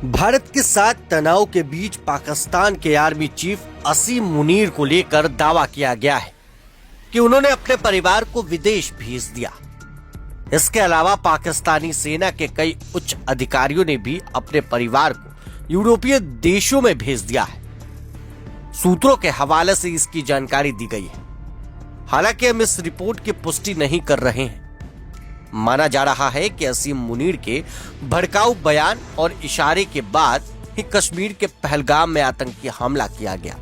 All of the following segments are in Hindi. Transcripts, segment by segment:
भारत के साथ तनाव के बीच पाकिस्तान के आर्मी चीफ असीम मुनीर को लेकर दावा किया गया है कि उन्होंने अपने परिवार को विदेश भेज दिया। इसके अलावा पाकिस्तानी सेना के कई उच्च अधिकारियों ने भी अपने परिवार को यूरोपीय देशों में भेज दिया है। सूत्रों के हवाले से इसकी जानकारी दी गई है। हालांकि हम इस रिपोर्ट की पुष्टि नहीं कर रहे हैं। माना जा रहा है कि असीम मुनीर के भड़काऊ बयान और इशारे के बाद ही कश्मीर के पहलगाम में आतंकी हमला किया गया।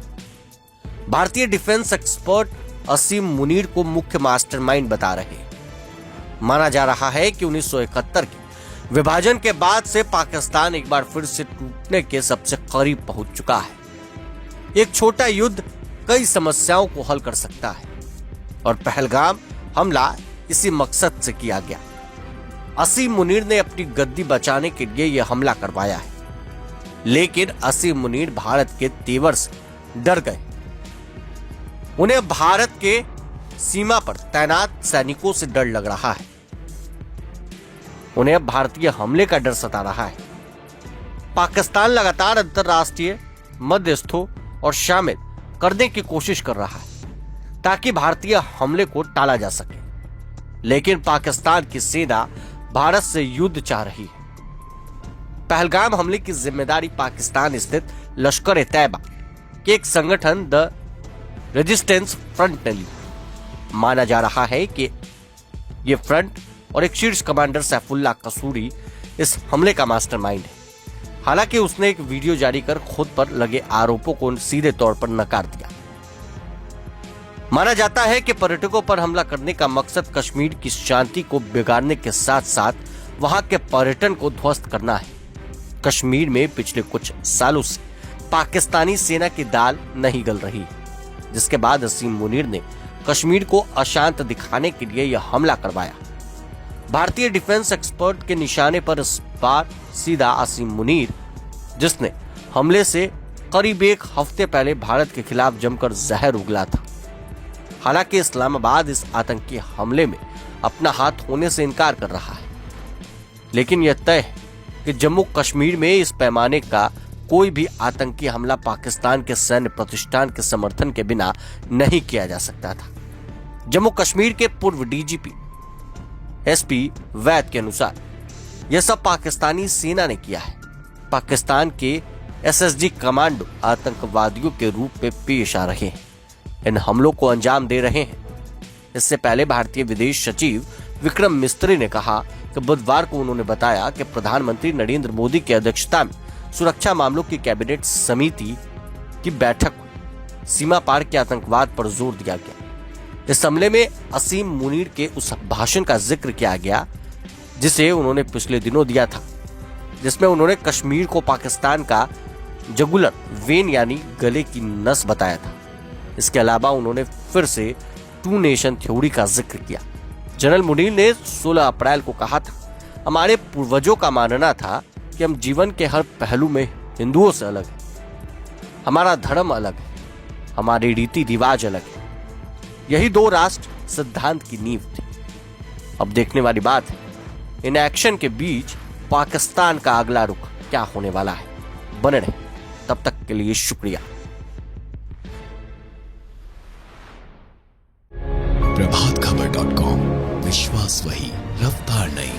भारतीय डिफेंस एक्सपर्ट असीम मुनीर को मुख्य मास्टरमाइंड बता रहे हैं। माना जा रहा है कि 1971 के विभाजन के बाद से पाकिस्तान एक बार फिर से टूटने के सबसे करीब पहुंच चुका है। एक छोटा युद्ध कई समस्याओं को हल कर सकता है और पहलगाम हमला इसी मकसद से किया गया। असीम मुनीर ने अपनी गद्दी बचाने के लिए यह हमला करवाया है, लेकिन असीम मुनीर भारत के तेवर से डर गए। उन्हें भारत के सीमा पर तैनात सैनिकों से डर लग रहा है। उन्हें अब भारतीय हमले का डर सता रहा है। पाकिस्तान लगातार अंतर्राष्ट्रीय मध्यस्थों और शामिल करने की कोशिश कर रहा है ताकि भारतीय हमले को टाला जा सके, लेकिन पाकिस्तान की सेना भारत से युद्ध चाह रही है। पहलगाम हमले की जिम्मेदारी पाकिस्तान स्थित लश्कर-ए-तैयबा के एक संगठन द रेजिस्टेंस फ्रंट ने ली। माना जा रहा है कि यह फ्रंट और एक शीर्ष कमांडर सैफुल्लाह कसूरी इस हमले का मास्टरमाइंड है। हालांकि उसने एक वीडियो जारी कर खुद पर लगे आरोपों को सीधे तौर पर नकार दिया। माना जाता है कि पर्यटकों पर हमला करने का मकसद कश्मीर की शांति को बिगाड़ने के साथ साथ वहां के पर्यटन को ध्वस्त करना है। कश्मीर में पिछले कुछ सालों से पाकिस्तानी सेना की दाल नहीं गल रही, जिसके बाद असीम मुनीर ने कश्मीर को अशांत दिखाने के लिए यह हमला करवाया। भारतीय डिफेंस एक्सपर्ट के निशाने पर इस बार सीधा असीम मुनीर, जिसने हमले से करीब एक हफ्ते पहले भारत के खिलाफ जमकर जहर उगला था। हालांकि इस्लामाबाद इस आतंकी हमले में अपना हाथ होने से इनकार कर रहा है, लेकिन यह तय है कि जम्मू कश्मीर में इस पैमाने का कोई भी आतंकी हमला पाकिस्तान के सैन्य प्रतिष्ठान के समर्थन के बिना नहीं किया जा सकता था। जम्मू कश्मीर के पूर्व डीजीपी एसपी वैद के अनुसार यह सब पाकिस्तानी सेना ने किया है। पाकिस्तान के एसएसजी कमांडो आतंकवादियों के रूप में पेश आ रहे हैं, इन हमलों को अंजाम दे रहे हैं। इससे पहले भारतीय विदेश सचिव विक्रम मिस्त्री ने कहा कि बुधवार को उन्होंने बताया कि प्रधानमंत्री नरेंद्र मोदी की अध्यक्षता में सुरक्षा मामलों की कैबिनेट समिति की बैठक हुई। सीमा पार के आतंकवाद पर जोर दिया गया। इस हमले में असीम मुनीर के उस भाषण का जिक्र किया गया जिसे उन्होंने पिछले दिनों दिया था, जिसमें उन्होंने कश्मीर को पाकिस्तान का जुगुलर वेन यानी गले की नस बताया था। इसके अलावा उन्होंने फिर से टू नेशन थ्योरी का जिक्र किया। जनरल मुनीर ने 16 अप्रैल को कहा था, हमारे पूर्वजों का मानना था कि हम जीवन के हर पहलू में हिंदुओं से अलग हैं। हमारा धर्म अलग है, हमारे रीति रिवाज अलग है। यही दो राष्ट्र सिद्धांत की नींव थी। अब देखने वाली बात है इन एक्शन के बीच पाकिस्तान का अगला रुख क्या होने वाला है। बने रहे, तब तक के लिए शुक्रिया। प्रभातखबर.com, विश्वास वही, रफ्तार नहीं।